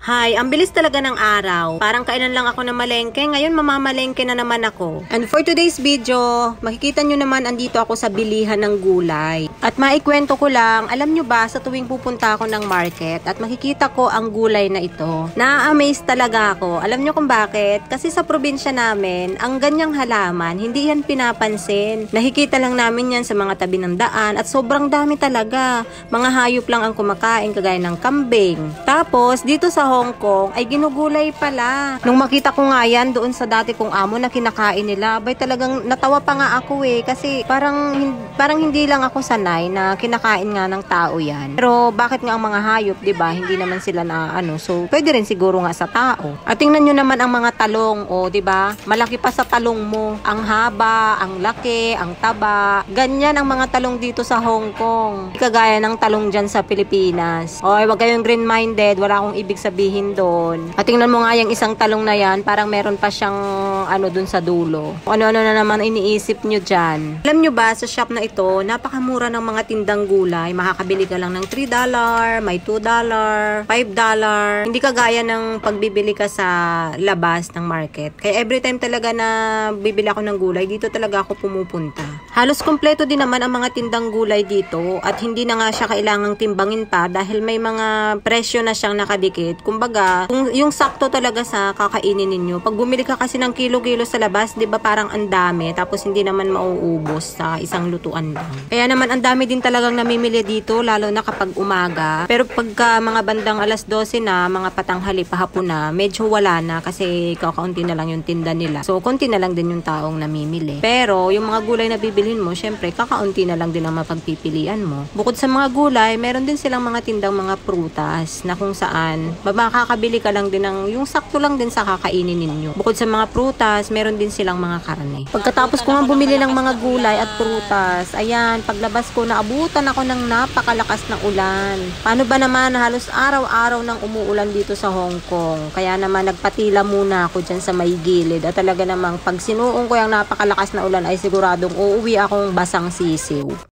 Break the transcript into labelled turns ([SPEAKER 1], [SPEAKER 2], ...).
[SPEAKER 1] Hi, ang bilis talaga ng araw. Parang kailan lang ako na malengke, ngayon mamamalengke na naman ako. And for today's video, makikita nyo naman andito ako sa bilihan ng gulay. At maikwento ko lang, alam nyo ba sa tuwing pupunta ako ng market at makikita ko ang gulay na ito, na-amaze talaga ako. Alam nyo kung bakit? Kasi sa probinsya namin, ang ganyang halaman, hindi yan pinapansin. Nakikita lang namin yan sa mga tabi ng daan at sobrang dami talaga. Mga hayop lang ang kumakain kagaya ng kambing. Tapos, dito sa Hong Kong ay ginugulay pala. Nung makita ko nga yan doon sa dati kong amo na kinakain nila, abay talagang natawa pa nga ako kasi parang hindi lang ako sanay na kinakain nga ng tao yan. Pero bakit nga ang mga hayop, 'di ba? Hindi naman sila na so pwede rin siguro nga sa tao. At tingnan niyo naman ang mga talong, 'di ba? Malaki pa sa talong mo. Ang haba, ang laki, ang taba. Ganyan ang mga talong dito sa Hong Kong. Kagaya ng talong diyan sa Pilipinas. Wag kayong green-minded, wala akong ibig sabihin doon. At tingnan mo nga yung isang talong na yan, parang meron pa siyang doon sa dulo. Ano-ano na naman iniisip nyo dyan. Alam nyo ba, sa shop na ito, napakamura ng mga tindang gulay. Makakabili ka lang ng $3, may $2, $5. Hindi kagaya ng pagbibili ka sa labas ng market. Kaya every time talaga na bibili ako ng gulay, dito talaga ako pumupunta. Halos kompleto din naman ang mga tindang gulay dito at hindi na nga siya kailangang timbangin pa dahil may mga presyo na siyang nakadikit. Kumbaga, yung sakto talaga sa kakainin ninyo. Pag bumili ka kasi ng kilo-kilo sa labas, 'di ba parang ang dami tapos hindi naman mauubos sa isang lutuan lang. Kaya naman ang dami din talagang namimili dito lalo na kapag umaga. Pero pagka mga bandang alas 12 na, mga patanghali pahapon na, medyo wala na kasi kakaunti na lang yung tinda nila. So, konti na lang din yung taong namimili. Pero yung mga gulay na bibilhin mo, syempre kakaunti na lang din ang mapagpipilian mo. Bukod sa mga gulay, meron din silang mga tindang mga prutas na kung saan makakabili ka lang din ng yung sakto lang din sa kakainin ninyo. Bukod sa mga prutas, meron din silang mga karne. Pagkatapos ko nga bumili ng mga gulay at prutas, ayan, paglabas ko naabutan ako ng napakalakas na ulan. Paano ba naman halos araw-araw nang umuulan dito sa Hong Kong? Kaya naman nagpatila muna ako dyan sa may gilid at talaga namang pag sinuong ko yung napakalakas na ulan ay siguradong uuwi akong basang sisiw.